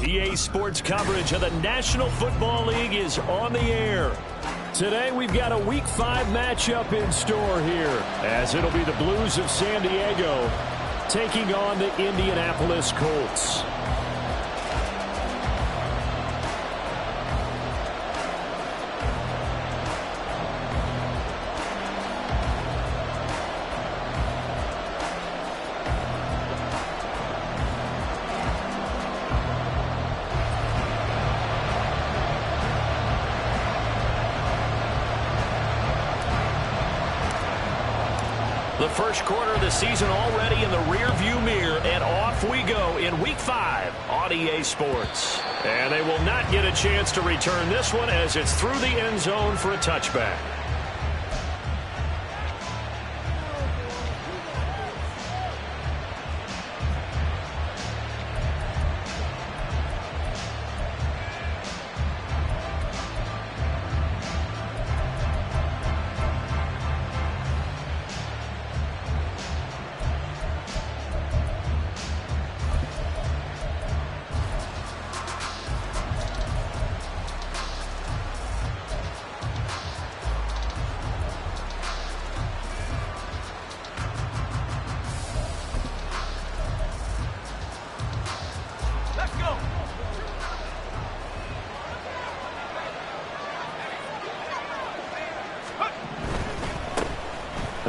EA Sports coverage of the National Football League is on the air. Today we've got a Week 5 matchup in store here, as it'll be the Blues of San Diego taking on the Indianapolis Colts. The first quarter of the season already in the rearview mirror, and off we go in Week 5 on EA Sports. And they will not get a chance to return this one as it's through the end zone for a touchback.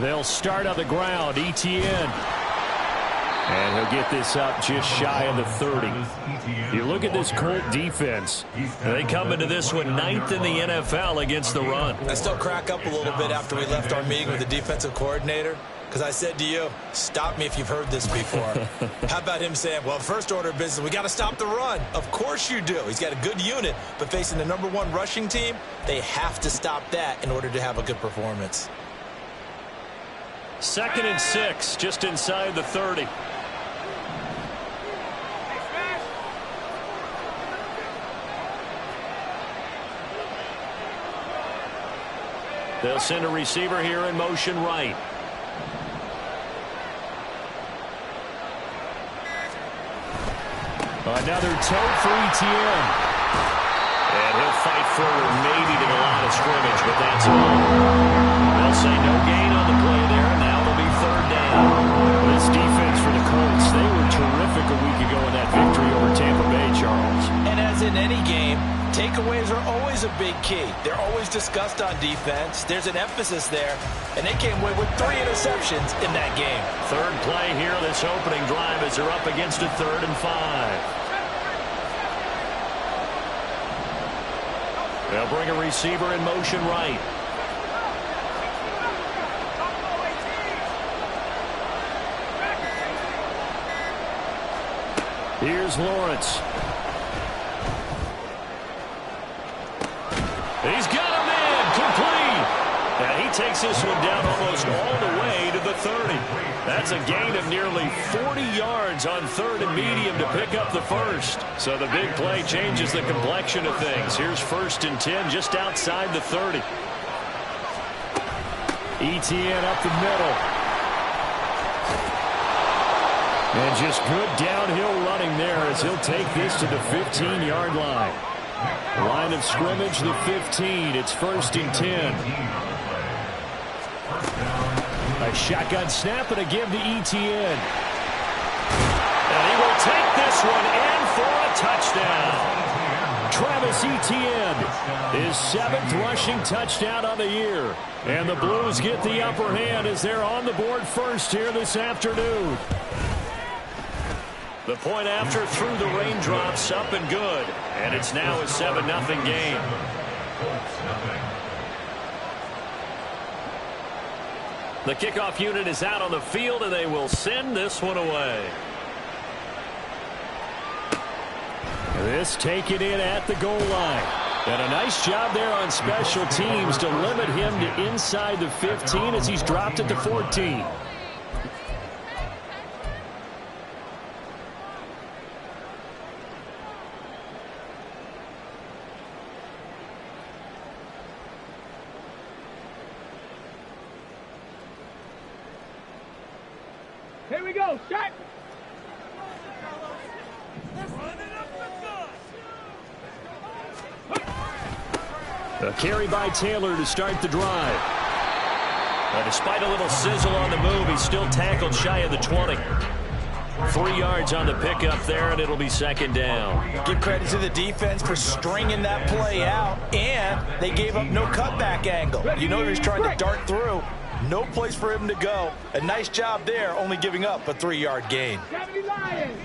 They'll start on the ground. ETN. And he'll get this up just shy of the 30. You look at this Colt defense. They come into this one 9th in the NFL against the run. I still crack up a little bit after we left our meeting with the defensive coordinator, because I said to you, stop me if you've heard this before. How about him saying, well, first order of business, we got to stop the run. Of course you do. He's got a good unit, but facing the #1 rushing team, they have to stop that in order to have a good performance. 2nd and 6, just inside the 30. They'll send a receiver here in motion right. Another toe for ETN. And he'll fight forward maybe to the line of scrimmage, but that's all. They'll say no gain on the play there. Now it'll be 3rd down. This defense for the Colts, they were terrific a week ago in that victory over Tampa Bay, Charles. And as in any game, takeaways are always a big key. They're always discussed on defense. There's an emphasis there, and they came away with 3 interceptions in that game. 3rd play here, this opening drive, as they're up against a 3rd and 5. They'll bring a receiver in motion right. Here's Lawrence. He's got him in, complete. And he takes this one down almost all the way to the 30. That's a gain of nearly 40 yards on 3rd and medium to pick up the first. So the big play changes the complexion of things. Here's 1st and 10 just outside the 30. ETN up the middle. And just good downhill running there as he'll take this to the 15-yard line. Line of scrimmage, the 15. It's 1st and 10. A shotgun snap and a give to ETN. And he will take this one in for a touchdown. Travis Etienne, his 7th rushing touchdown on the year. And the Blues get the upper hand as they're on the board first here this afternoon. The point after through the raindrops, up and good. And it's now a 7-0 game. The kickoff unit is out on the field, and they will send this one away. This taken in at the goal line. And a nice job there on special teams to limit him to inside the 15 as he's dropped at the 14. Here we go, start. A carry by Taylor to start the drive. Now, despite a little sizzle on the move, he's still tackled shy of the 20. 3 yards on the pickup there, and it'll be second down. Give credit to the defense for stringing that play out, and they gave up no cutback angle. You know he was trying to dart through. No place for him to go. A nice job there, only giving up a 3-yard gain.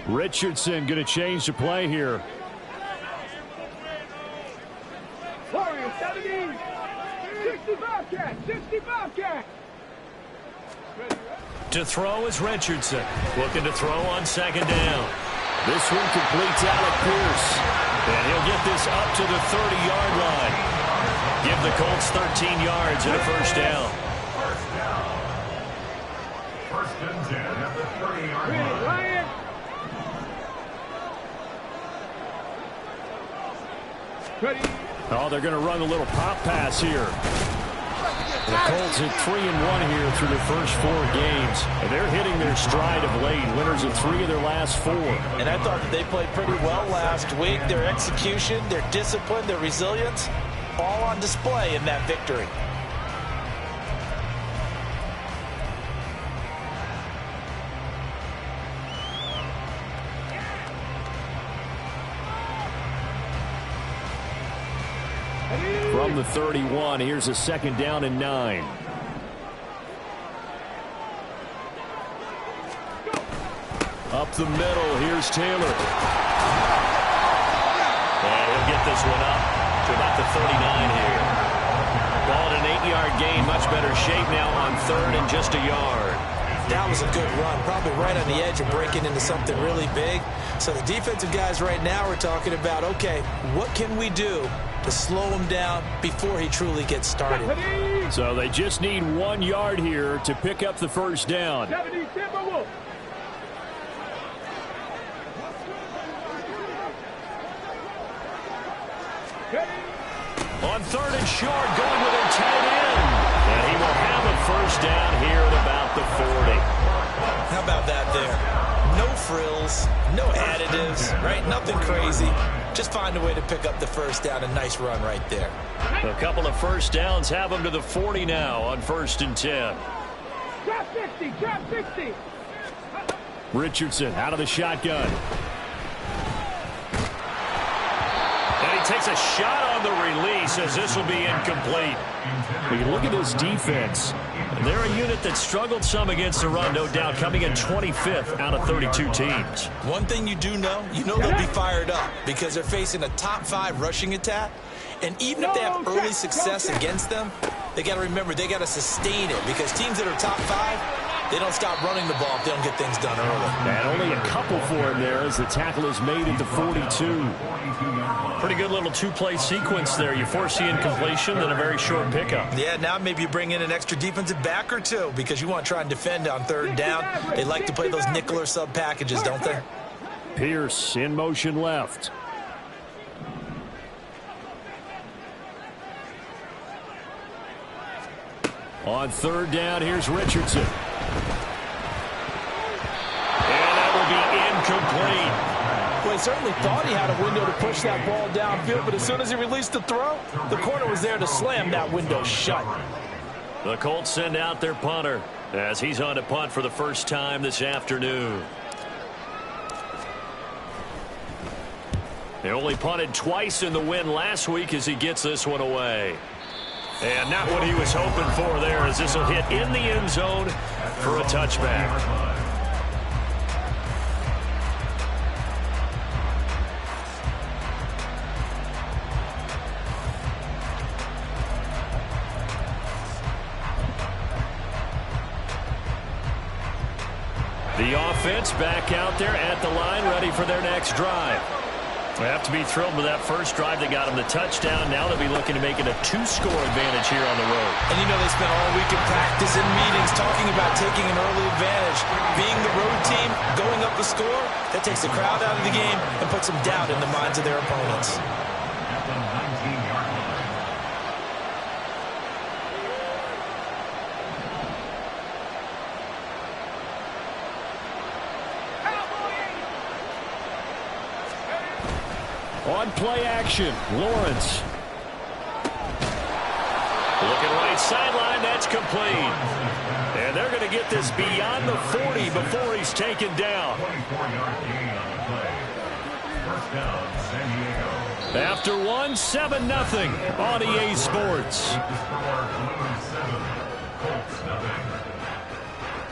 Richardson going to change the play here. Warriors, 70, 65 cat, 65 cat. To throw is Richardson. Looking to throw on second down. This one completes Alec Pierce. And he'll get this up to the 30-yard line. Give the Colts 13 yards and a first down. First and 10 at the 30-yard line. Ready. Oh, they're going to run a little pop pass here. The Colts at 3-1 here through their first 4 games. And they're hitting their stride of late. Winners of 3 of their last 4. And I thought that they played pretty well last week. Their execution, their discipline, their resilience, all on display in that victory. From the 31, here's a second down and 9. Up the middle, here's Taylor. And he'll get this one up to about the 39 here. Ball at an 8-yard gain, much better shape now on third and just a yard. That was a good run, probably right on the edge of breaking into something really big. So the defensive guys right now are talking about, okay, what can we do to slow him down before he truly gets started? So they just need 1 yard here to pick up the first down. 70, Timberwolves. On third and short, going with their tight end. And he will have a first down here at about the 40. How about that there? No frills, no additives, right? Nothing crazy. Just find a way to pick up the first down. A nice run right there. A couple of first downs have him to the 40 now on 1st and 10. Drop 60, drop 60. Richardson out of the shotgun. And he takes a shot on the release as this will be incomplete. When you look at this defense, they're a unit that struggled some against the run, no doubt, coming in 25th out of 32 teams. One thing you do know, they'll be fired up because they're facing a top 5 rushing attack. And even if they have early success against them, they got to remember they got to sustain it because teams that are top 5, they don't stop running the ball if they don't get things done early. And only a couple for him there as the tackle is made at the 42. Pretty good little 2-play sequence there. You force the incompletion, then a very short pickup. Yeah, now maybe you bring in an extra defensive back or 2 because you want to try and defend on 3rd down. They like to play those nickel or sub packages, don't they? Pierce in motion left. On 3rd down, here's Richardson. And that will be incomplete. Well, he certainly thought he had a window to push that ball downfield, but as soon as he released the throw, the corner was there to slam that window shut. The Colts send out their punter as he's on to punt for the first time this afternoon. They only punted twice in the win last week as he gets this one away. And not what he was hoping for there as this will hit in the end zone for a touchback. The offense back out there at the line, ready for their next drive. They have to be thrilled with that first drive that got them the touchdown. Now they'll be looking to make it a 2-score advantage here on the road. And you know they spent all week in practice and meetings talking about taking an early advantage. Being the road team, going up the score, that takes the crowd out of the game and puts some doubt in the minds of their opponents. On play action, Lawrence. Looking right sideline, that's complete. And they're going to get this beyond the 40 before he's taken down. 24-yard gain on the play. First down, San Diego. After one, 7-0 on EA Sports.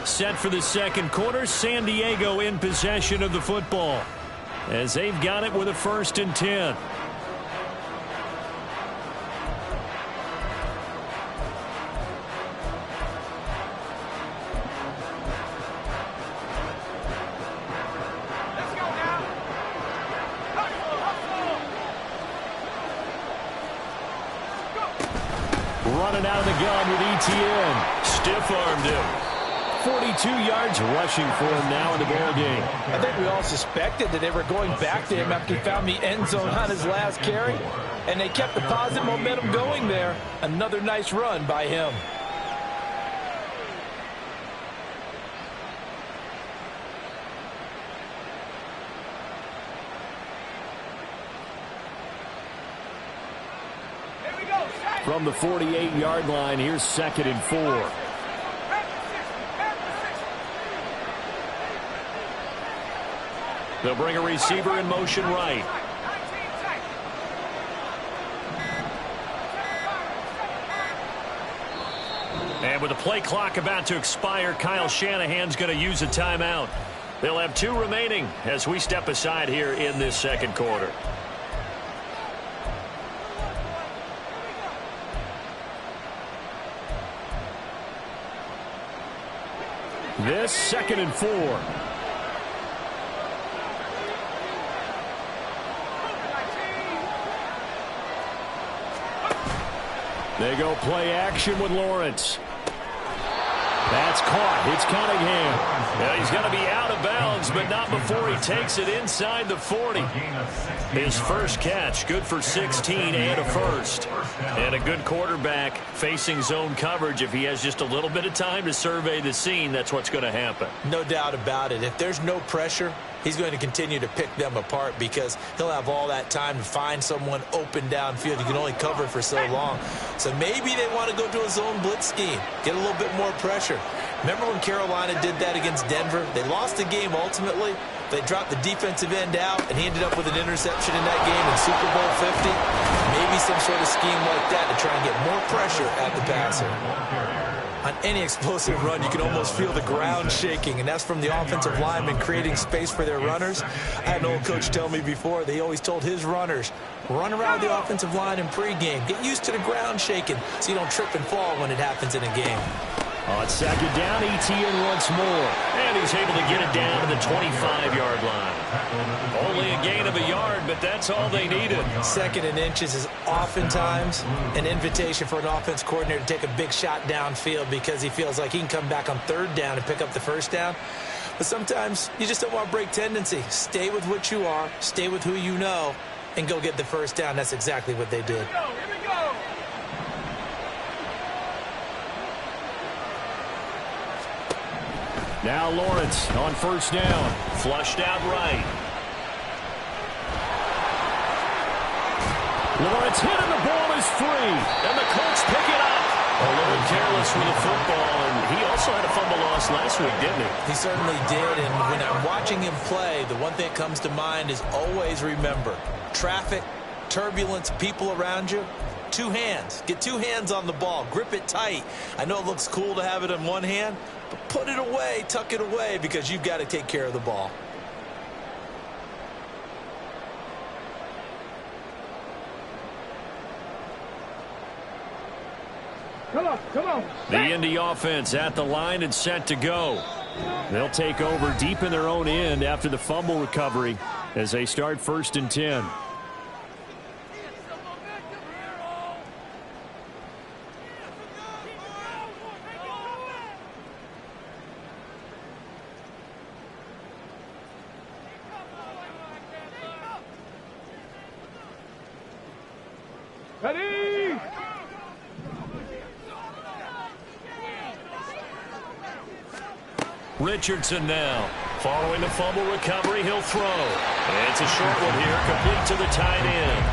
Set for the second quarter, San Diego in possession of the football, as they've got it with a 1st and 10. Running out of the gun with ETN. Stiff-armed him. 42 yards rushing for him now in the ball game. I think we all suspected that they were going back to him after he found the end zone on his last carry, and they kept the positive momentum going there. Another nice run by him. From the 48-yard line, here's 2nd and 4. They'll bring a receiver in motion right. And with the play clock about to expire, Kyle Shanahan's going to use a timeout. They'll have 2 remaining as we step aside here in this second quarter. This 2nd and 4. They go play action with Lawrence. That's caught. It's Cunningham. Yeah, he's going to be out of bounds, but not before he takes it inside the 40. His first catch, good for 16 and a first. And a good quarterback facing zone coverage. If he has just a little bit of time to survey the scene, that's what's going to happen. No doubt about it. If there's no pressure, he's going to continue to pick them apart because he'll have all that time to find someone open downfield. He can only cover for so long. So maybe they want to go to a zone blitz scheme, get a little bit more pressure. Remember when Carolina did that against Denver? They lost the game ultimately. They dropped the defensive end out, and he ended up with an interception in that game in Super Bowl 50. Maybe some sort of scheme like that to try and get more pressure at the passer. On any explosive run, you can almost feel the ground shaking, and that's from the offensive linemen creating space for their runners. I had an old coach tell me before, they always told his runners, run around the offensive line in pregame. Get used to the ground shaking so you don't trip and fall when it happens in a game. On 2nd down, ETN once more. And he's able to get it down to the 25-yard line. Only a gain of a yard, but that's all they needed. 2nd and inches is oftentimes an invitation for an offense coordinator to take a big shot downfield because he feels like he can come back on 3rd down and pick up the 1st down. But sometimes you just don't want to break tendency. Stay with what you are, stay with who you know, and go get the 1st down. That's exactly what they did. Here we go. Now Lawrence on 1st down. Flushed out right. Lawrence hit and the ball is free. And the Colts pick it up. A little careless with the football. And he also had a fumble loss last week, didn't he? He certainly did. And when I'm watching him play, the one thing that comes to mind is always remember, traffic, turbulence, people around you. 2 hands. Get 2 hands on the ball. Grip it tight. I know it looks cool to have it in one hand, but put it away, tuck it away, because you've got to take care of the ball. Come on, come on. The Indy offense at the line and set to go. They'll take over deep in their own end after the fumble recovery as they start 1st and 10. Ready? Richardson now. Following the fumble recovery, he'll throw. And it's a short one here, complete to the tight end.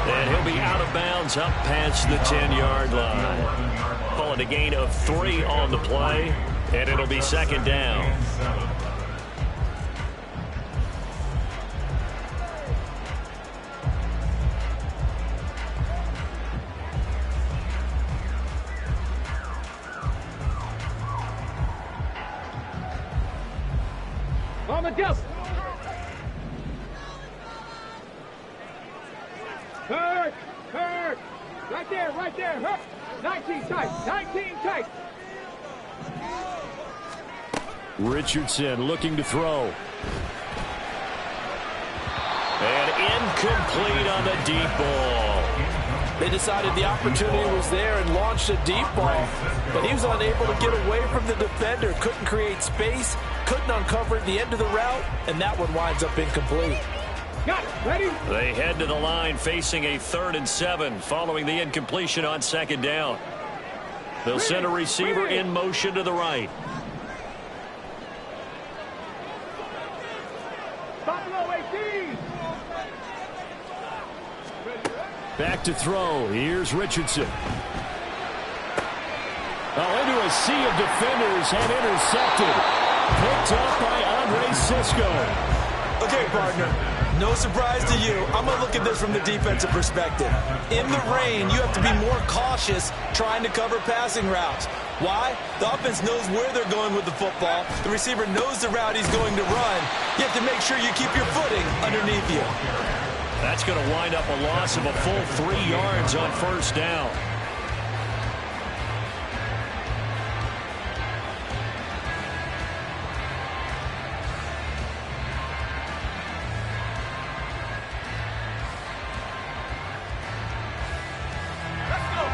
And he'll be out of bounds up past the 10-yard line. Call it a gain of 3 on the play, and it'll be 2nd down. On the jump. Hurt. Hurt. Right there, right there. Hurt. 19 tight. 19 tight. Richardson looking to throw. And incomplete on the deep ball. They decided the opportunity was there and launched a deep ball, but he was unable to get away from the defender, couldn't create space, couldn't uncover the end of the route, and that one winds up incomplete. Got it. Ready? They head to the line facing a 3rd and 7 following the incompletion on 2nd down. They'll send a receiver in motion to the right. Buffalo 18. Back to throw. Here's Richardson. Into a sea of defenders and intercepted. Picked up by Andre Sisco. Okay, partner. No surprise to you. I'm going to look at this from the defensive perspective. In the rain, you have to be more cautious trying to cover passing routes. Why? The offense knows where they're going with the football. The receiver knows the route he's going to run. You have to make sure you keep your footing underneath you. That's going to wind up a loss of a full 3 yards on 1st down.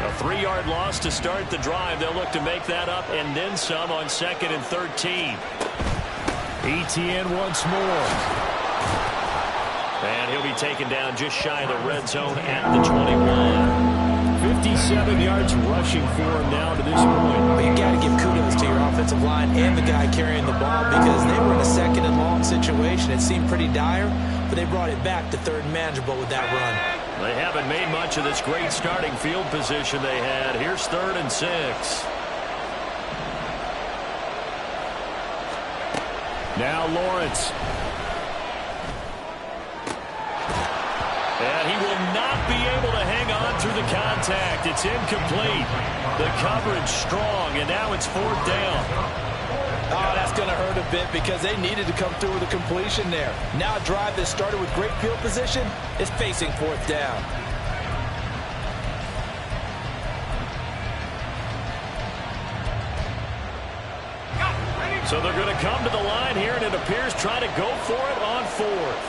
A 3-yard loss to start the drive. They'll look to make that up and then some on 2nd and 13. Etienne once more. And he'll be taken down just shy of the red zone at the 21. 57 yards rushing for him now to this point. But you got to give kudos to your offensive line and the guy carrying the ball because they were in a 2nd and long situation. It seemed pretty dire, but they brought it back to 3rd and manageable with that run. They haven't made much of this great starting field position they had. Here's 3rd and 6. Now Lawrence. And he will not be able to hang on through the contact. It's incomplete. The coverage strong, and now it's 4th down. Oh, that's going to hurt a bit because they needed to come through with a completion there. Now a drive that started with great field position is facing 4th down. So they're going to come to the line here, and it appears trying to go for it on 4th.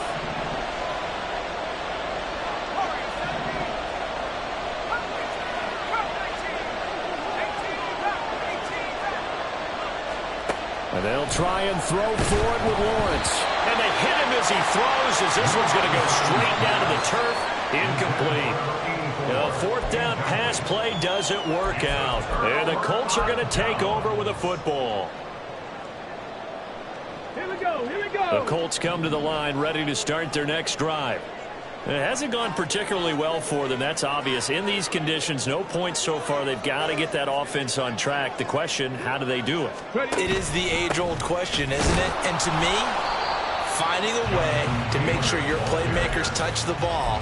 And they'll try and throw for it with Lawrence. And they hit him as he throws, as this one's going to go straight down to the turf. Incomplete. The 4th down pass play doesn't work out. And the Colts are going to take over with a football. Here we go. Here we go. The Colts come to the line ready to start their next drive. It hasn't gone particularly well for them. That's obvious. In these conditions, no points so far. They've got to get that offense on track. The question, how do they do it? It is the age-old question, isn't it? And to me, finding a way to make sure your playmakers touch the ball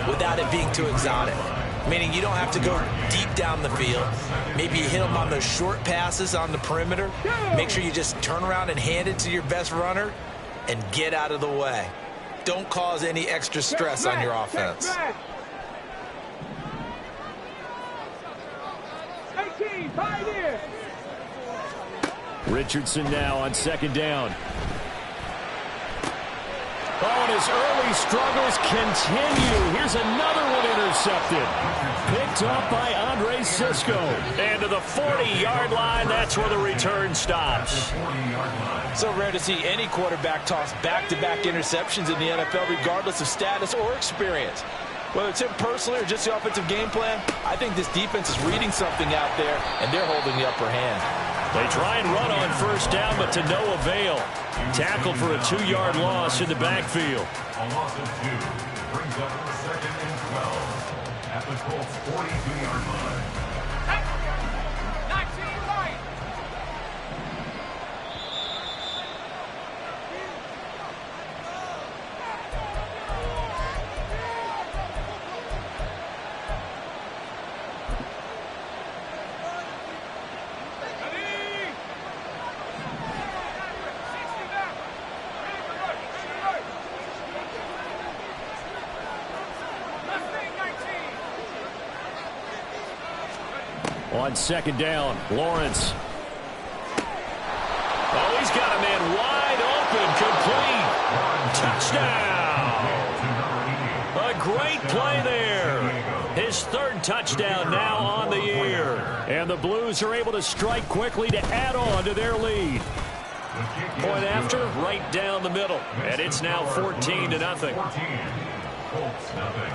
without it being too exotic. Meaning you don't have to go deep down the field. Maybe you hit them on those short passes on the perimeter. Make sure you just turn around and hand it to your best runner and get out of the way. Don't cause any extra stress on your offense. 18, 5 in. Richardson now on second down. Oh, and his early struggles continue. Here's another one intercepted. Picked up by Andre Cisco. And to the 40-yard line, that's where the return stops. So rare to see any quarterback toss back-to-back interceptions in the NFL, regardless of status or experience. Whether it's him personally or just the offensive game plan, I think this defense is reading something out there, and they're holding the upper hand. They try and run on first down, but to no avail. Tackle for a 2-yard loss in the backfield. A loss of 2 brings up the 2nd and 12 at the Colts 42-yard line. 19 right. On second down, Lawrence. Oh, he's got a man wide open, complete. Touchdown. A great play there. His 3rd touchdown now on the year. And the Blues are able to strike quickly to add on to their lead. Point after, right down the middle. And it's now 14-0. 14. Colts nothing.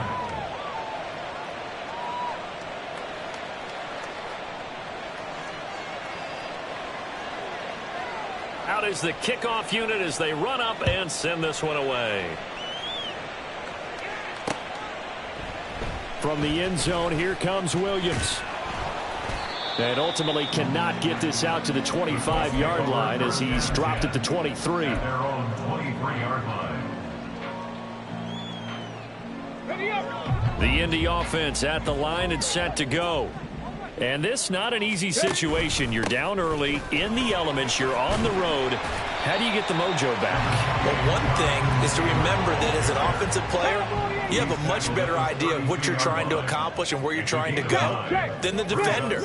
Out is the kickoff unit as they run up and send this one away. From the end zone, here comes Williams. And ultimately cannot get this out to the 25-yard line as he's dropped at the 23. At their own 23-yard line. The Indy offense at the line and set to go. And this not an easy situation. You're down early, in the elements, you're on the road. How do you get the mojo back? Well, one thing is to remember that as an offensive player, you have a much better idea of what you're trying to accomplish and where you're trying to go than the defender.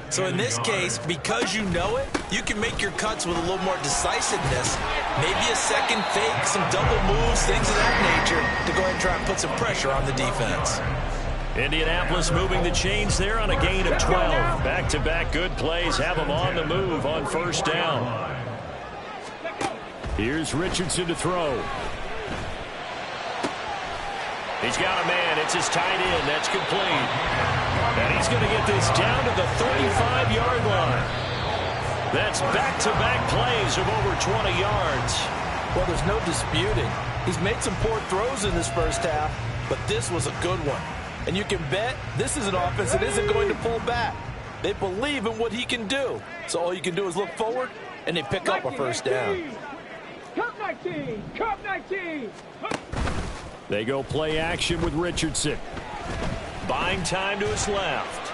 So in this case, because you know it, you can make your cuts with a little more decisiveness, maybe a second fake, some double moves, things of that nature, to go ahead and try and put some pressure on the defense. Indianapolis moving the chains there on a gain of 12. Back-to-back good plays have them on the move on first down. Here's Richardson to throw. He's got a man. It's his tight end. That's complete. And he's going to get this down to the 35-yard line. That's back-to-back plays of over 20 yards. Well, there's no disputing. He's made some poor throws in this first half, but this was a good one. And you can bet this is an offense that isn't going to pull back. They believe in what he can do. So all you can do is look forward, and they pick up a first down. Cup 19! Cup 19! They go play action with Richardson. Buying time to his left.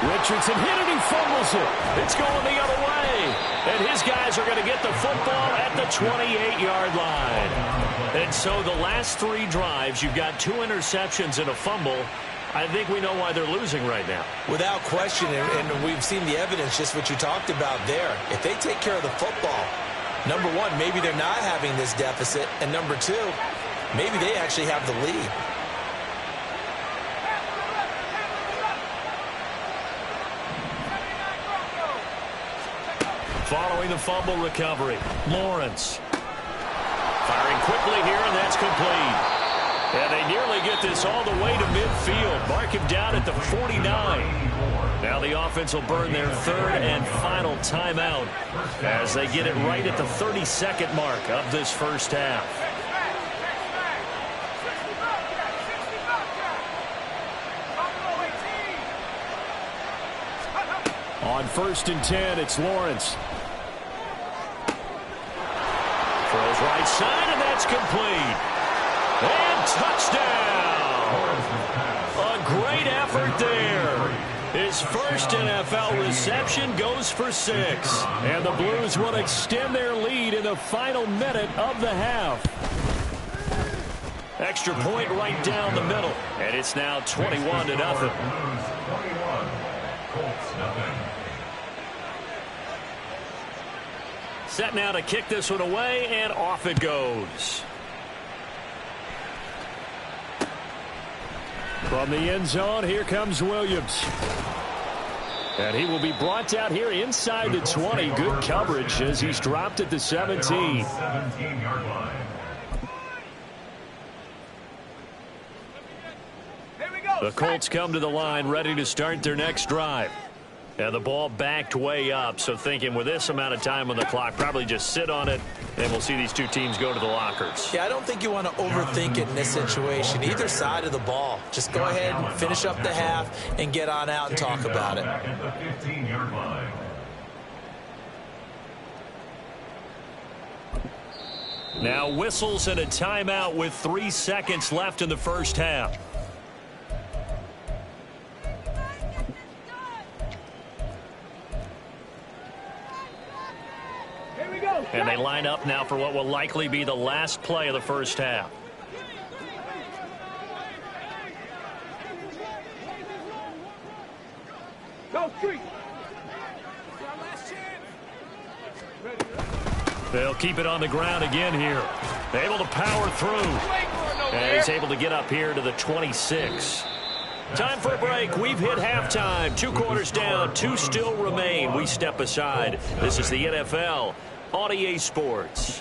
Richardson hit it, he fumbles it. It's going the other way. And his guys are going to get the football at the 28-yard line. And so the last 3 drives, you've got 2 interceptions and a fumble. I think we know why they're losing right now. Without question, and we've seen the evidence, just what you talked about there. If they take care of the football, number one, maybe they're not having this deficit. And number 2, maybe they actually have the lead. Following the fumble recovery, Lawrence. Firing quickly here, and that's complete. And they nearly get this all the way to midfield. Mark him down at the 49. Now the offense will burn their 3rd and final timeout as they get it right at the 32nd mark of this first half. On 1st and 10, it's Lawrence. Throws right side, and that's complete. And touchdown! A great effort there. His first NFL reception goes for 6. And the Blues will extend their lead in the final minute of the half. Extra point right down the middle. And it's now 21-0. 21. Colts nothing. Set now to kick this one away, and off it goes. From the end zone, here comes Williams. And he will be brought out here inside the 20. Good coverage as he's dropped at the 17. 17-yard line. The Colts come to the line ready to start their next drive. And the ball backed way up, so thinking with this amount of time on the clock, probably just sit on it, and we'll see these two teams go to the lockers. Yeah, I don't think you want to overthink it in this situation. Either side of the ball. Just go ahead and finish up the half and get on out and talk about it. Back at the 15-yard line. Now whistles and a timeout with 3 seconds left in the first half. And they line up now for what will likely be the last play of the first half. Go street. They'll keep it on the ground again here. Able to power through. And he's able to get up here to the 26. Time for a break. We've hit halftime. 2 quarters down. 2 still remain. We step aside. This is the NFL on EA Sports.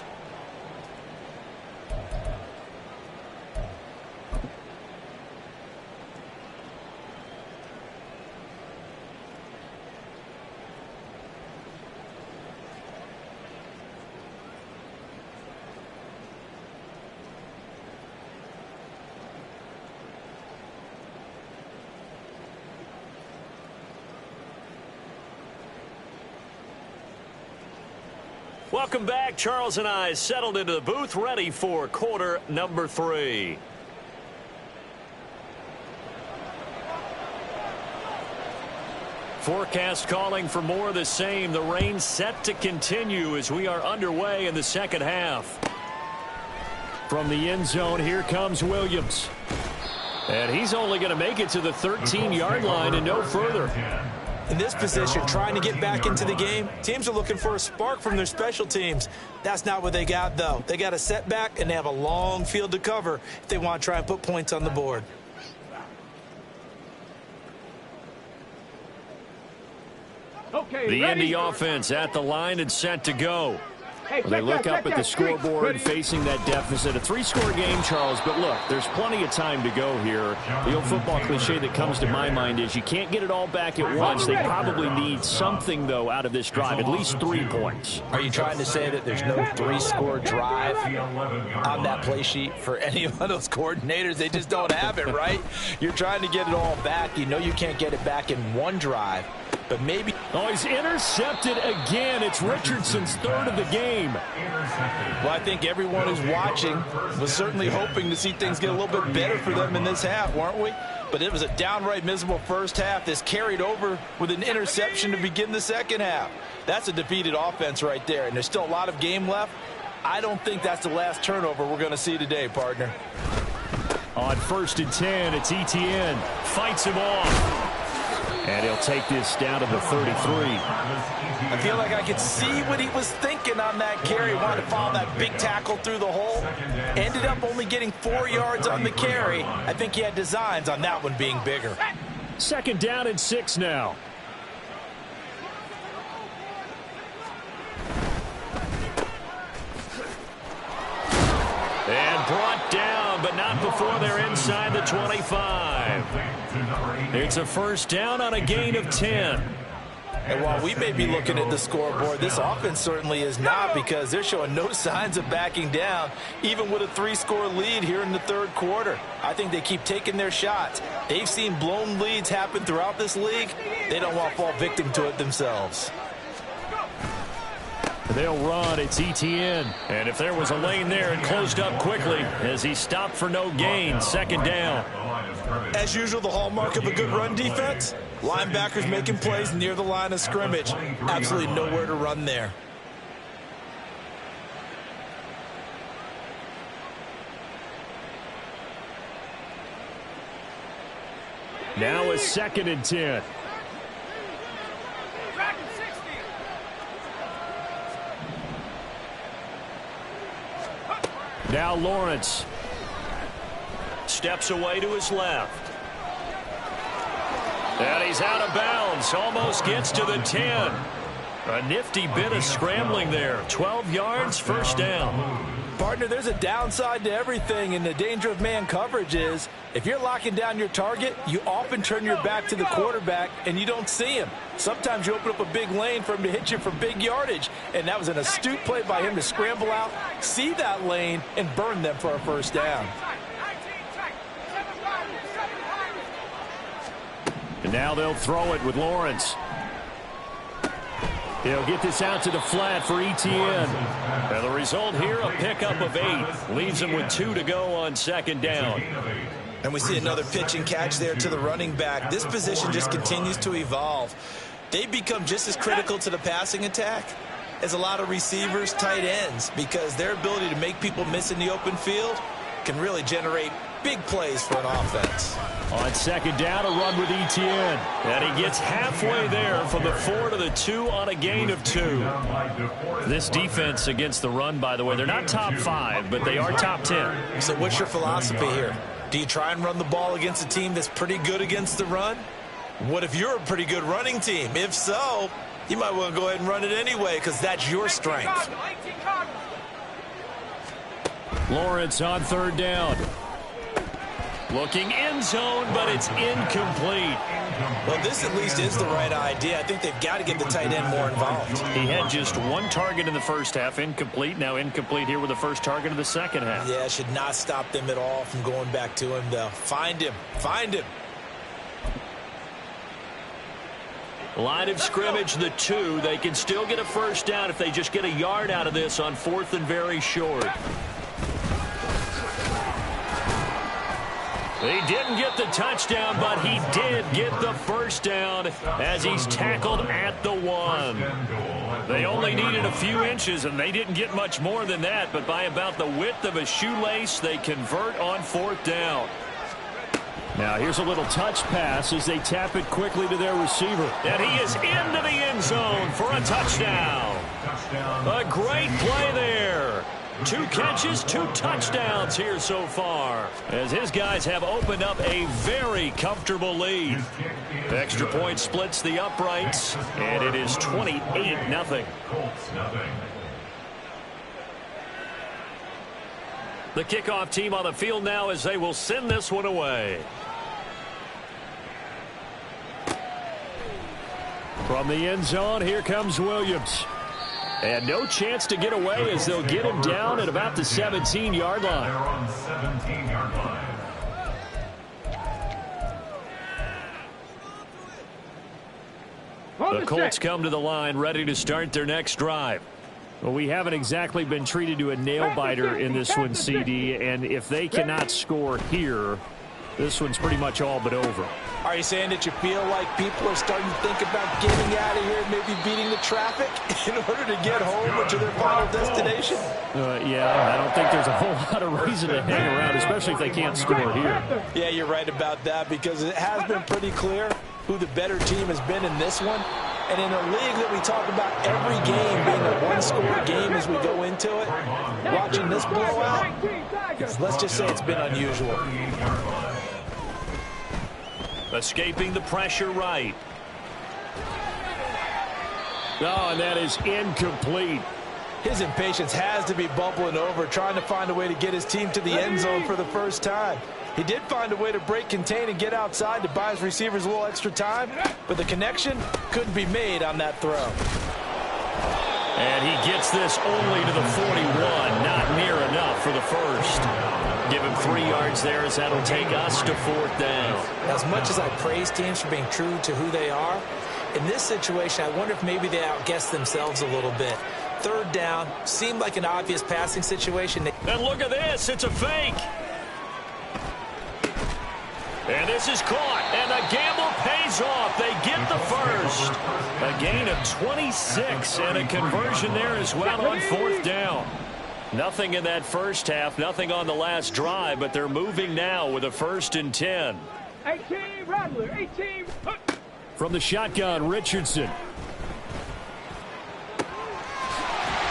Welcome back. Charles and I settled into the booth, ready for quarter number 3. Forecast calling for more of the same. The rain set to continue as we are underway in the second half. From the end zone, here comes Williams. And he's only going to make it to the 13-yard line and no further. In this position, trying to get back into the game, teams are looking for a spark from their special teams. That's not what they got, though. They got a setback, and they have a long field to cover if they want to try and put points on the board. Okay, The ready? Indy offense at the line and set to go. Hey, They look up at the scoreboard Ready? facing that deficit. A 3-score game, Charles, but look, there's plenty of time to go here. The old football cliche that comes to my mind is you can't get it all back at once. They probably need something, though, out of this drive, at least 3 points. Are you trying to say that there's no 3-score drive on that play sheet for any of those coordinators? They just don't have it, right? You're trying to get it all back. You know you can't get it back in one drive, but maybe. Oh, he's intercepted again. It's Richardson's 3rd of the game. Well, I think everyone who's watching was certainly hoping to see things get a little bit better for them in this half, weren't we? But it was a downright miserable first half. This carried over with an interception to begin the second half. That's a defeated offense right there, and there's still a lot of game left. I don't think that's the last turnover we're going to see today, partner. On 1st and 10, it's Etienne. Fights him off. And he'll take this down to the 33. I feel like I could see what he was thinking on that carry. Wanted to follow that big tackle through the hole. Ended up only getting 4 yards on the carry. I think he had designs on that one being bigger. 2nd down and 6 now. And brought down, but not before they're inside the 25. It's a 1st down on a gain of 10. And while we may be looking at the scoreboard, this offense certainly is not, because they're showing no signs of backing down, even with a 3-score lead here in the 3rd quarter. I think they keep taking their shots. They've seen blown leads happen throughout this league. They don't want to fall victim to it themselves. They'll run. It's Etienne. And if there was a lane there, it closed up quickly as he stopped for no gain. 2nd down. As usual, the hallmark of a good run defense, linebackers making plays near the line of scrimmage. Absolutely nowhere to run there. Now a 2nd and 10. Now Lawrence. Steps away to his left. And he's out of bounds. Almost gets to the 10. A nifty bit of scrambling there. 12 yards, first down. Partner, there's a downside to everything, and the danger of man coverage is if you're locking down your target, you often turn your back to the quarterback and you don't see him. Sometimes you open up a big lane for him to hit you for big yardage, and that was an astute play by him to scramble out, see that lane, and burn them for a first down. And now they'll throw it with Lawrence. He'll get this out to the flat for Etienne. And the result here, a pickup of 8. Leaves him with 2 to go on second down. And we see another pitch and catch there to the running back. This position just continues to evolve. They become just as critical to the passing attack as a lot of receivers, tight ends, because their ability to make people miss in the open field can really generate big plays for an offense. On second down, a run with Etienne. And he gets halfway there from the 4 to the 2 on a gain of 2. This defense against the run, by the way, they're not top 5, but they are top 10. So what's your philosophy here? Do you try and run the ball against a team that's pretty good against the run? What if you're a pretty good running team? If so, you might want to go ahead and run it anyway because that's your strength. Lawrence on third down. Looking end zone, but it's incomplete. Well, this at least is the right idea. I think they've got to get the tight end more involved. He had just 1 target in the first half, incomplete. Now incomplete here with the first target of the second half. Yeah, should not stop them at all from going back to him, though. Find him. Find him. Line of scrimmage, the 2. They can still get a first down if they just get a yard out of this on 4th and very short. He didn't get the touchdown, but he did get the first down as he's tackled at the 1. They only needed a few inches, and they didn't get much more than that, but by about the width of a shoelace, they convert on 4th down. Now here's a little touch pass as they tap it quickly to their receiver. And he is into the end zone for a touchdown. A great play there. 2 catches, 2 touchdowns here so far, as his guys have opened up a very comfortable lead. Extra point splits the uprights, and it is 28-0. The kickoff team on the field now as they will send this one away. From the end zone, here comes Williams. And no chance to get away as they'll get him down at about the 17-yard line. The Colts come to the line ready to start their next drive. Well, we haven't exactly been treated to a nail-biter in this one, CD, and if they cannot score here, this one's pretty much all but over. Are you saying that you feel like people are starting to think about getting out of here and maybe beating the traffic in order to get home or to their final destination? Yeah, I don't think there's a whole lot of reason to hang around, especially if they can't score here. Yeah, you're right about that because it has been pretty clear who the better team has been in this one. And in a league that we talk about every game being a one-score game as we go into it, watching this blowout, let's just say it's been unusual. Escaping the pressure right. Oh, and that is incomplete. His impatience has to be bubbling over, trying to find a way to get his team to the end zone for the first time. He did find a way to break contain and get outside to buy his receivers a little extra time, but the connection couldn't be made on that throw. And he gets this only to the 41, not near enough for the first. Give him 3 yards there as that'll take us to 4th down. As much as I praise teams for being true to who they are, in this situation, I wonder if maybe they outguessed themselves a little bit. 3rd down seemed like an obvious passing situation. And look at this, it's a fake. And this is caught, and the gamble pays off. They get the first. A gain of 26 and a conversion there as well on 4th down. Nothing in that first half, nothing on the last drive, but they're moving now with a 1st and 10. 18, Rattler, 18. From the shotgun, Richardson.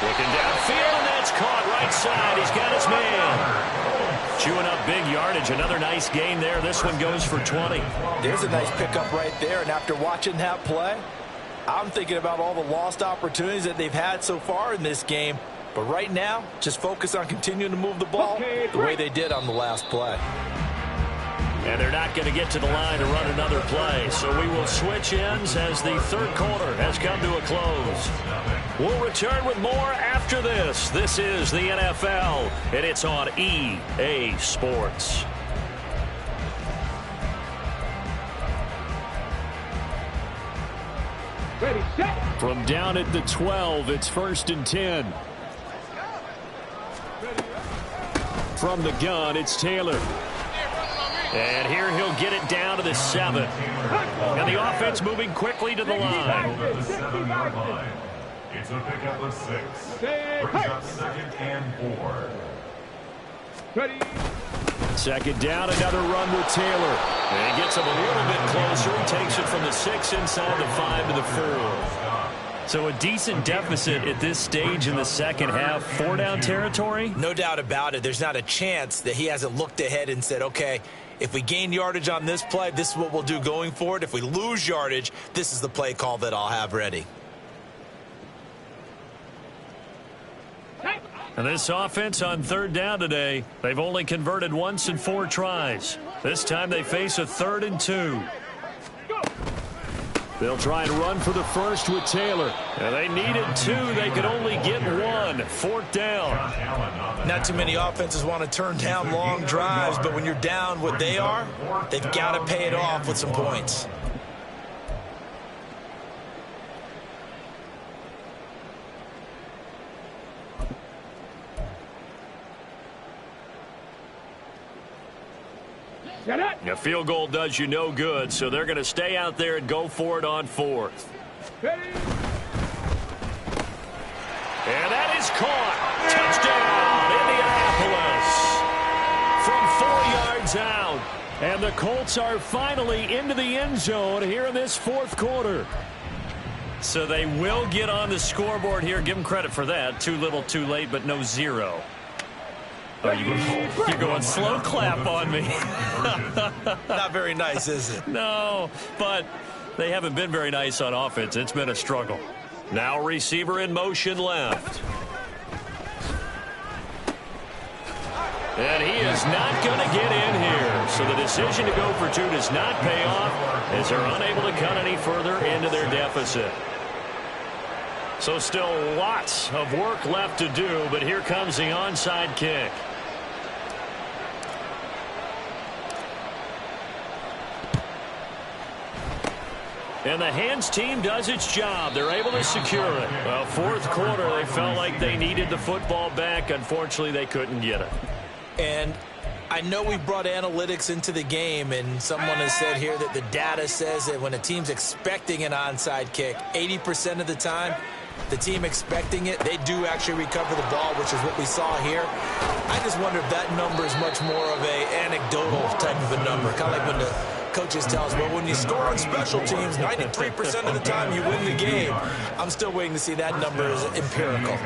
Looking downfield, and that's caught right side. He's got his man. Chewing up big yardage. Another nice gain there. This one goes for 20. There's a nice pickup right there, and after watching that play, I'm thinking about all the lost opportunities that they've had so far in this game. But right now, just focus on continuing to move the ball the way they did on the last play. And they're not going to get to the line to run another play. So we will switch ends as the third quarter has come to a close. We'll return with more after this. This is the NFL, and it's on EA Sports. Ready, set. From down at the 12, it's 1st and 10. From the gun, it's Taylor. And here he'll get it down to the 7. And the offense moving quickly to the line. It's a pickup of 6. Brings up 2nd and 4. Ready. 2nd down, another run with Taylor. And he gets him a little bit closer. He takes it from the 6 inside the 5 to the 4. So a decent deficit at this stage in the second half. 4-down territory? No doubt about it. There's not a chance that he hasn't looked ahead and said, okay, if we gain yardage on this play, this is what we'll do going forward. If we lose yardage, this is the play call that I'll have ready. And this offense on 3rd down today, they've only converted once in 4 tries. This time they face a 3rd and 2. They'll try and run for the first with Taylor. And they needed 2. They could only get 1. 4th down. Not too many offenses want to turn down long drives, but when you're down what they are, they've got to pay it off with some points. A field goal does you no good, so they're going to stay out there and go for it on 4th. Ready. And that is caught. Touchdown, Indianapolis. From 4 yards out. And the Colts are finally into the end zone here in this 4th quarter. So they will get on the scoreboard here. Give them credit for that. Too little, too late, but no 0. Oh, you're going slow clap on me. Not very nice, is it? No, but they haven't been very nice on offense. It's been a struggle. Now receiver in motion left. And he is not going to get in here. So the decision to go for 2 does not pay off as they're unable to cut any further into their deficit. So still lots of work left to do, but here comes the onside kick. And the hands team does its job. They're able to secure it. Well, 4th quarter, they felt like they needed the football back. Unfortunately, they couldn't get it. And I know we brought analytics into the game, and someone has said here that the data says that when a team's expecting an onside kick, 80% of the time, the team expecting it, they do actually recover the ball, which is what we saw here. I just wonder if that number is much more of a anecdotal type of a number, kind of like when the coaches tell us, well, when you score on special teams, 93% of the time you win the game. I'm still waiting to see that number as empirical.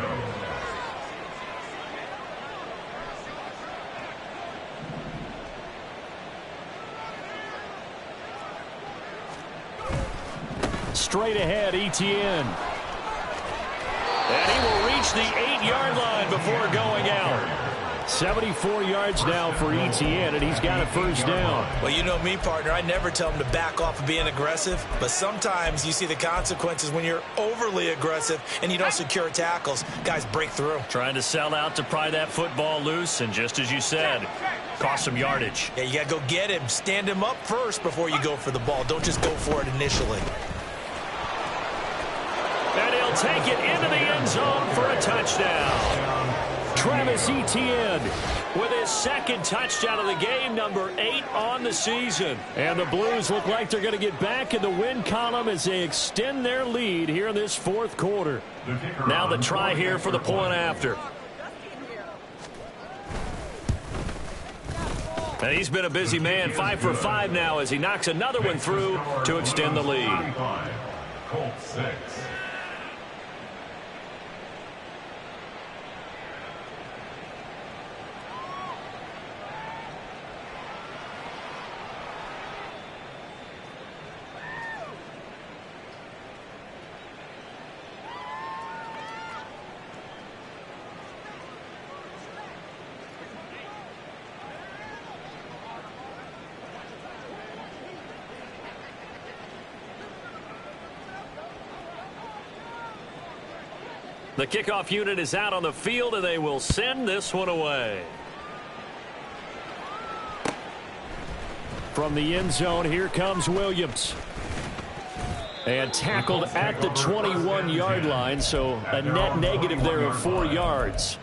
Straight ahead, Etienne. And he will reach the 8-yard line before going out. 74 yards now for Etienne, and he's got a 1st down. Well, you know me, partner. I never tell him to back off of being aggressive, but sometimes you see the consequences when you're overly aggressive and you don't secure tackles. Guys break through. Trying to sell out to pry that football loose, and just as you said, cost some yardage. Yeah, you got to go get him. Stand him up first before you go for the ball. Don't just go for it initially. And he'll take it into the end zone for a touchdown. Travis Etienne with his 2nd touchdown of the game, number 8 on the season. And the Blues look like they're going to get back in the win column as they extend their lead here in this 4th quarter. Now the try here for the point after. And he's been a busy man, 5 for 5 now as he knocks another one through to extend the lead. Colts 6. The kickoff unit is out on the field, and they will send this one away. From the end zone, here comes Williams. And tackled at the 21-yard line, so a net negative there of 4 yards.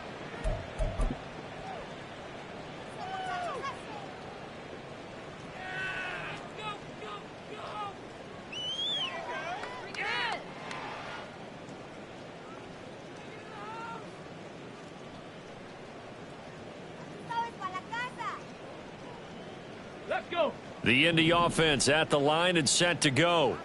The Indy offense at the line and set to go.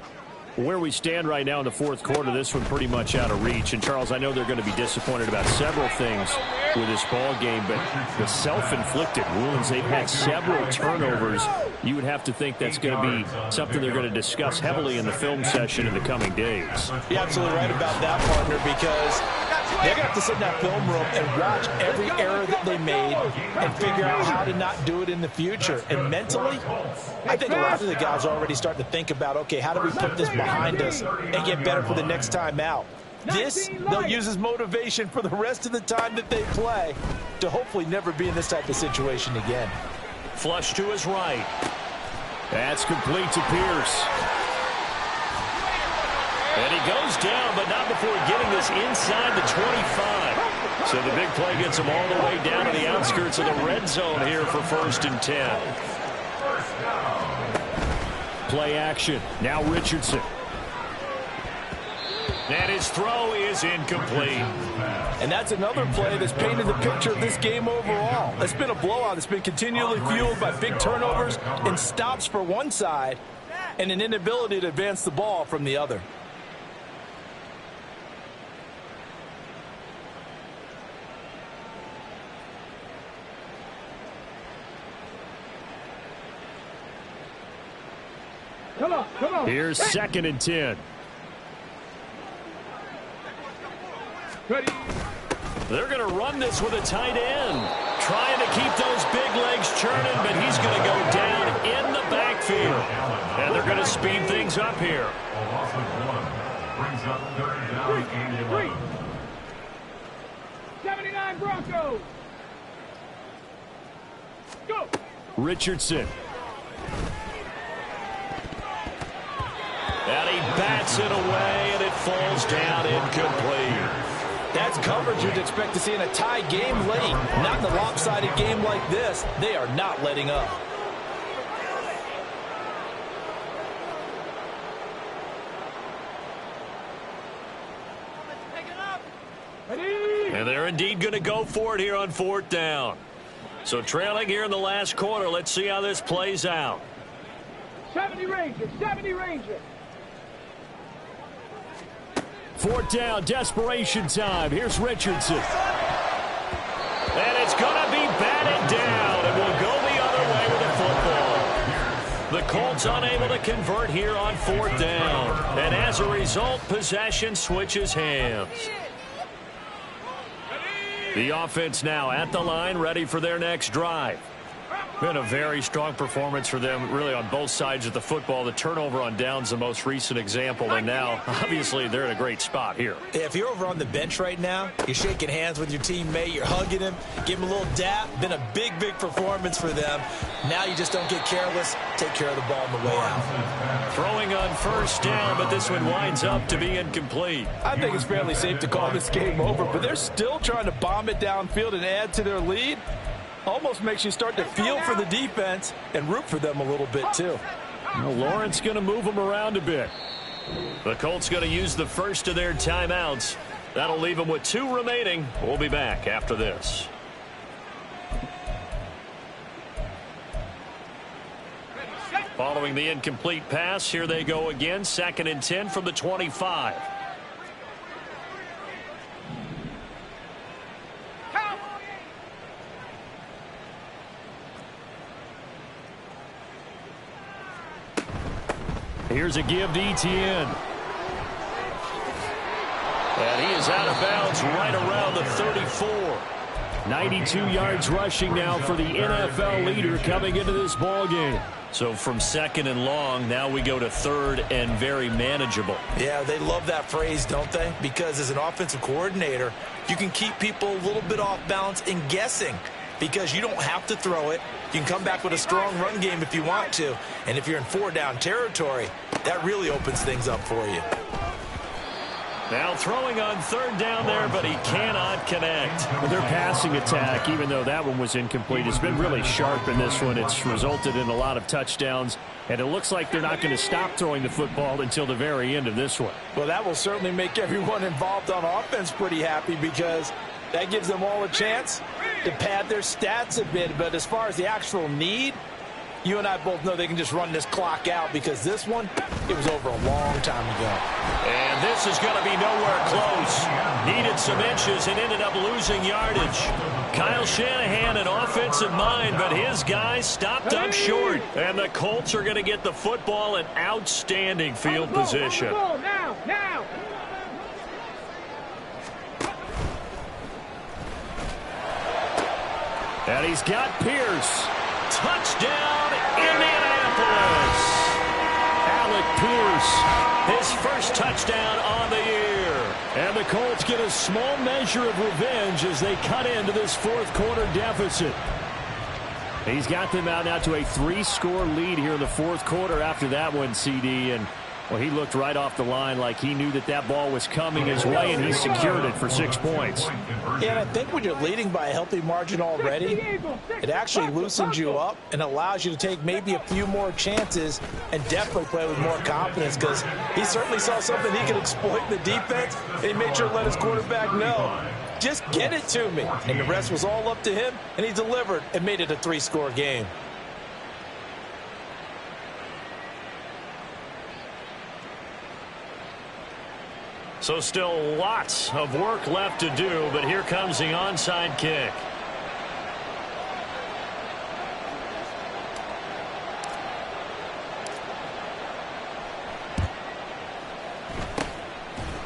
Where we stand right now in the fourth quarter, this one pretty much out of reach. And, Charles, I know they're going to be disappointed about several things with this ball game, but the self-inflicted wounds, they've had several turnovers. You would have to think that's going to be something they're going to discuss heavily in the film session in the coming days. You're absolutely right about that, partner, because they're going to have to sit in that film room and watch every error that they made and figure out how to not do it in the future. And mentally, I think a lot of the guys are already starting to think about, okay, how do we put this behind us and get better for the next time out? This, they'll use as motivation for the rest of the time that they play to hopefully never be in this type of situation again. Flush to his right. That's complete to Pierce. And he goes down, but not before getting this inside the 25. So the big play gets him all the way down to the outskirts of the red zone here for 1st and 10. Play action. Now Richardson. And his throw is incomplete. And that's another play that's painted the picture of this game overall. It's been a blowout. It's been continually fueled by big turnovers and stops for one side and an inability to advance the ball from the other. Come on. Here's 2nd and 10. Ready. They're going to run this with a tight end. Trying to keep those big legs churning, but he's going to go down in the backfield. And they're going to speed things up here. A loss of 1 brings up 3rd down and 11. 79 Broncos. Go. Richardson. And he bats it away, and it falls down incomplete. That's coverage you'd expect to see in a tie game late. Not in a lopsided game like this. They are not letting up. And they're indeed going to go for it here on 4th down. So trailing here in the last quarter. Let's see how this plays out. 70 Rangers. 70 Rangers. 4th down, desperation time. Here's Richardson. And it's going to be batted down, and will go the other way with the football. The Colts unable to convert here on 4th down. And as a result, possession switches hands. The offense now at the line, ready for their next drive. Been a very strong performance for them, really, on both sides of the football. The turnover on downs, the most recent example, and now, obviously, they're in a great spot here. If you're over on the bench right now, you're shaking hands with your teammate, you're hugging him, give him a little dap. Been a big performance for them. Now you just don't get careless. Take care of the ball on the way out. Throwing on 1st down, but this one winds up to be incomplete. I think it's fairly safe to call this game over, but they're still trying to bomb it downfield and add to their lead. Almost makes you start to feel for the defense and root for them a little bit, too. Well, Lawrence going to move them around a bit. The Colts going to use the first of their timeouts. That'll leave them with 2 remaining. We'll be back after this. Following the incomplete pass, here they go again. 2nd and 10 from the 25. Here's a give to Etienne. And he is out of bounds right around the 34. 92 yards rushing now for the NFL leader coming into this ball game. So from second and long, now we go to third and very manageable. Yeah, they love that phrase, don't they? Because as an offensive coordinator, you can keep people a little bit off balance and guessing because you don't have to throw it. You can come back with a strong run game if you want to. And if you're in 4-down territory, that really opens things up for you. Now throwing on third down there, but he cannot connect. Well, their passing attack, even though that one was incomplete, has been really sharp in this one. It's resulted in a lot of touchdowns, and it looks like they're not going to stop throwing the football until the very end of this one. Well, that will certainly make everyone involved on offense pretty happy because that gives them all a chance to pad their stats a bit. But as far as the actual need, you and I both know they can just run this clock out because this one, it was over a long time ago. And this is going to be nowhere close. Needed some inches and ended up losing yardage. Kyle Shanahan, an offensive mind, but his guys stopped up short. And the Colts are going to get the football in outstanding field position. Now. And he's got Pierce. Touchdown, Indianapolis. Alec Pierce, his first touchdown on the year. And the Colts get a small measure of revenge as they cut into this fourth quarter deficit. He's got them out now to a 3-score lead here in the fourth quarter after that one, CD. And, well, he looked right off the line like he knew that ball was coming his way, and he secured it for 6 points. Yeah, and I think when you're leading by a healthy margin already, it actually loosens you up and allows you to take maybe a few more chances and definitely play with more confidence because he certainly saw something he could exploit in the defense, and he made sure to let his quarterback know, just get it to me. And the rest was all up to him, and he delivered and made it a 3-score game. So still lots of work left to do, but here comes the onside kick.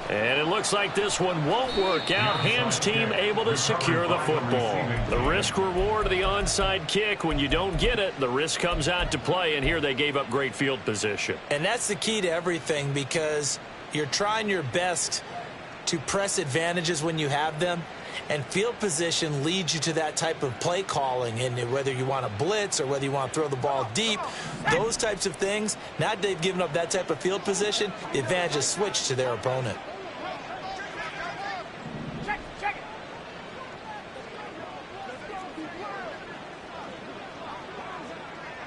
And it looks like this one won't work out. Ham's team able to secure the football. The risk reward of the onside kick, when you don't get it, the risk comes out to play, and here they gave up great field position. And that's the key to everything because you're trying your best to press advantages when you have them, and field position leads you to that type of play calling. And whether you want to blitz or whether you want to throw the ball deep, those types of things, now that they've given up that type of field position, the advantage is switched to their opponent. Check it.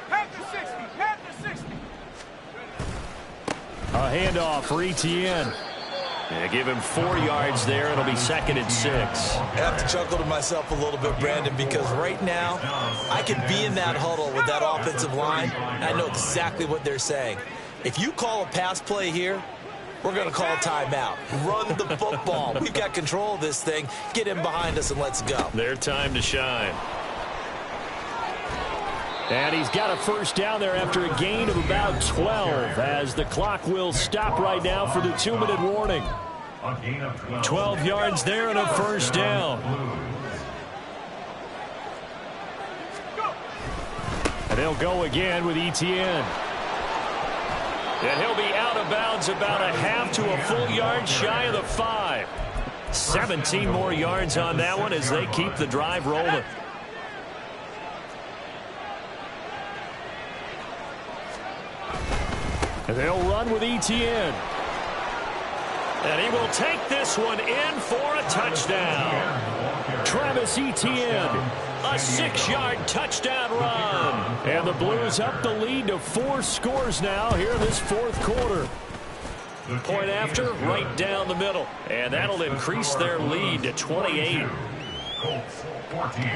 Half the 60. A handoff for Etienne. Yeah, give him 4 yards there. It'll be 2nd and 6. I have to chuckle to myself a little bit, Brandon, because right now I can be in that huddle with that offensive line. And I know exactly what they're saying. If you call a pass play here, we're going to call a timeout. Run the football. We've got control of this thing. Get in behind us and let's go. Their time to shine. And he's got a first down there after a gain of about 12 as the clock will stop right now for the 2-minute warning. 12 yards there and a first down. And they'll go again with Etienne. And he'll be out of bounds about a half to a full yard shy of the 5. 17 more yards on that one as they keep the drive rolling. And they'll run with Etienne. And he will take this one in for a touchdown. Travis Etienne, a 6-yard touchdown run. And the Blues up the lead to 4 scores now here in this fourth quarter. Point after, right down the middle. And that'll increase their lead to 28. Colts 14.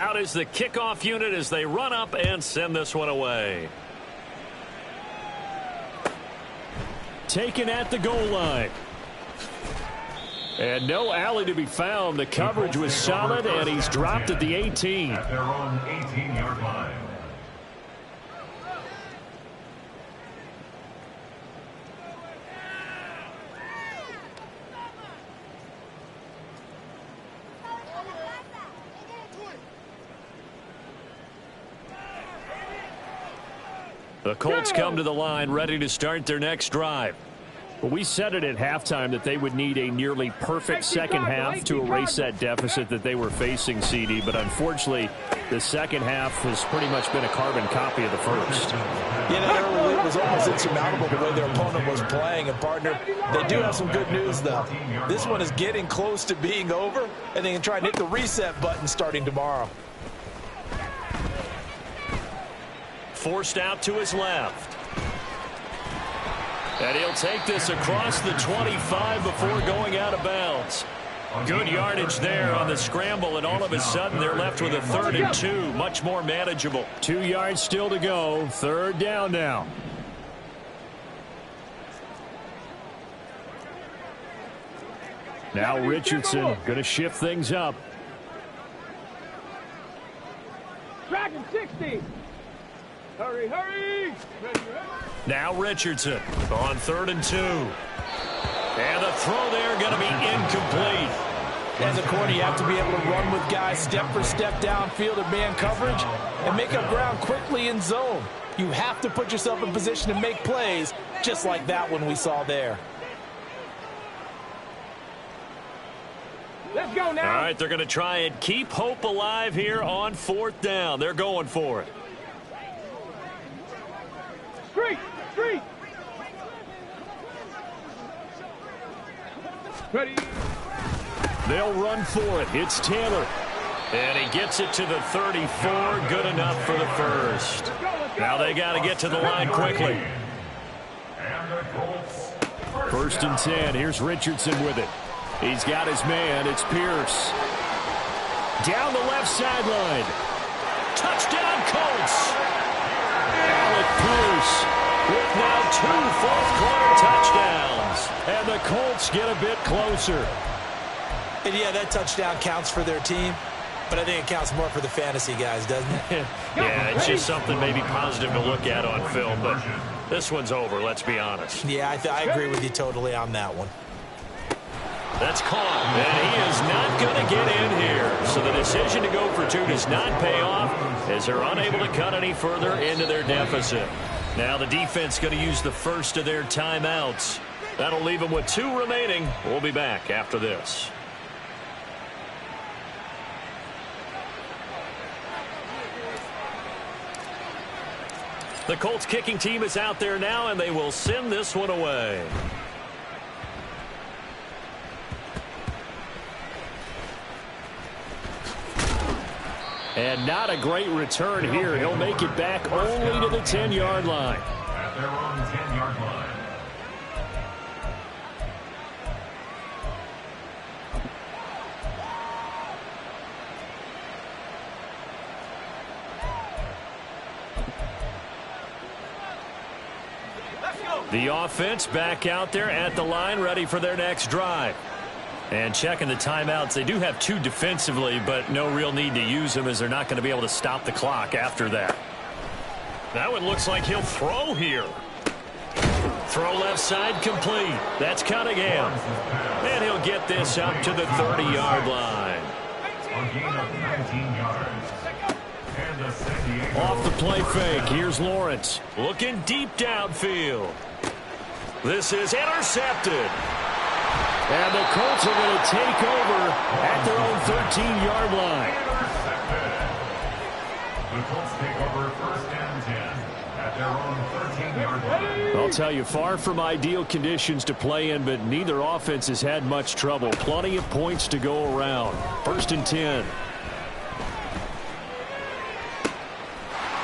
Out is the kickoff unit as they run up and send this one away. Taken at the goal line. And no alley to be found. The coverage was solid, and he's dropped at the 18. At their own 18-yard line. The Colts come to the line ready to start their next drive. Well, we said it at halftime that they would need a nearly perfect second half to erase that deficit that they were facing, CD. But unfortunately, the second half has pretty much been a carbon copy of the first. Yeah, that early lead was almost insurmountable the way their opponent was playing. And, partner, they do have some good news, though. This one is getting close to being over, and they can try and hit the reset button starting tomorrow. Forced out to his left. And he'll take this across the 25 before going out of bounds. Good yardage there on the scramble, and all of a sudden they're left with a 3rd and 2. Much more manageable. 2 yards still to go. 3rd down now. Now Richardson going to shift things up. Dragon 60. Hurry, hurry. Now Richardson on 3rd and 2. And the throw there going to be incomplete. As a corner, you have to be able to run with guys step for step downfield in man coverage and make up ground quickly in zone. You have to put yourself in position to make plays, just like that one we saw there. Let's go now. All right, they're going to try and keep hope alive here on 4th down. They're going for it. Street, street. Ready. They'll run for it. It's Taylor. And he gets it to the 34. Good enough for the first. Now they got to get to the line quickly. 1st and 10. Here's Richardson with it. He's got his man. It's Pierce. Down the left sideline. Touchdown, Colts. Alec Pierce with now 2 fourth-quarter touchdowns. And the Colts get a bit closer. And yeah, that touchdown counts for their team, but I think it counts more for the fantasy guys, doesn't it? Yeah, it's just something maybe positive to look at on film, but this one's over, let's be honest. Yeah, I agree with you totally on that one. That's caught, and he is not going to get in here. So the decision to go for 2 does not pay off as they're unable to cut any further into their deficit. Now the defense going to use the first of their timeouts. That'll leave them with 2 remaining. We'll be back after this. The Colts kicking team is out there now, and they will send this one away. And not a great return here. He'll make it back only to the 10-yard line. At their own 10-yard line. The offense back out there at the line, ready for their next drive. And checking the timeouts, they do have 2 defensively, but no real need to use them as they're not going to be able to stop the clock after that. That one looks like he'll throw here. Throw left side complete. That's Cunningham. And he'll get this up to the 30-yard line. A gain of 19 yards. And the San Diego. Off the play fake, here's Lawrence. Looking deep downfield. This is intercepted. And the Colts are going to take over at their own 13-yard line. The Colts take over 1st and 10 at their own 13-yard line. I'll tell you, far from ideal conditions to play in, but neither offense has had much trouble. Plenty of points to go around. 1st and 10.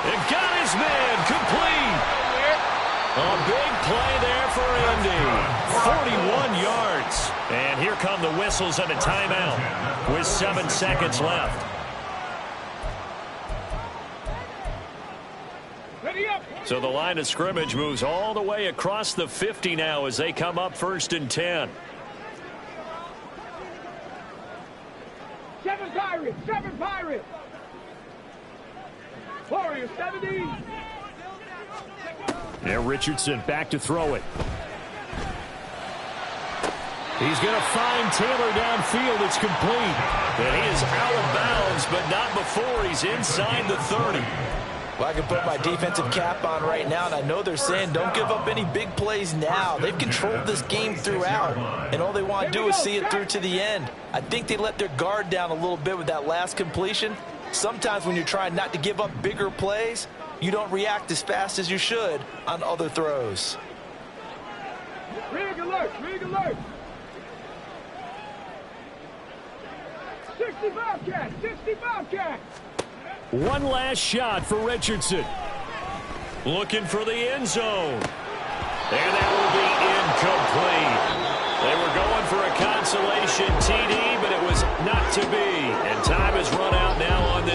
They've got his man complete. A big play there for Indy. 41 yards. And here come the whistles and a timeout with 7 seconds left. So the line of scrimmage moves all the way across the 50 now as they come up 1st and 10. 7 Pirates, 7 Pirates. Warriors, 70. And Richardson back to throw it. He's going to find Taylor downfield. It's complete. And he is out of bounds, but not before he's inside the 30. Well, I can put my defensive cap on right now, and I know they're saying don't give up any big plays now. They've controlled this game throughout, and all they want to do is see it through to the end. I think they let their guard down a little bit with that last completion. Sometimes when you're trying not to give up bigger plays, you don't react as fast as you should on other throws. Rig alert, rig alert. 65 cat, 65 cat. One last shot for Richardson. Looking for the end zone. And that will be incomplete. They were going for a consolation TD, but it was not to be. And time has run out now on this.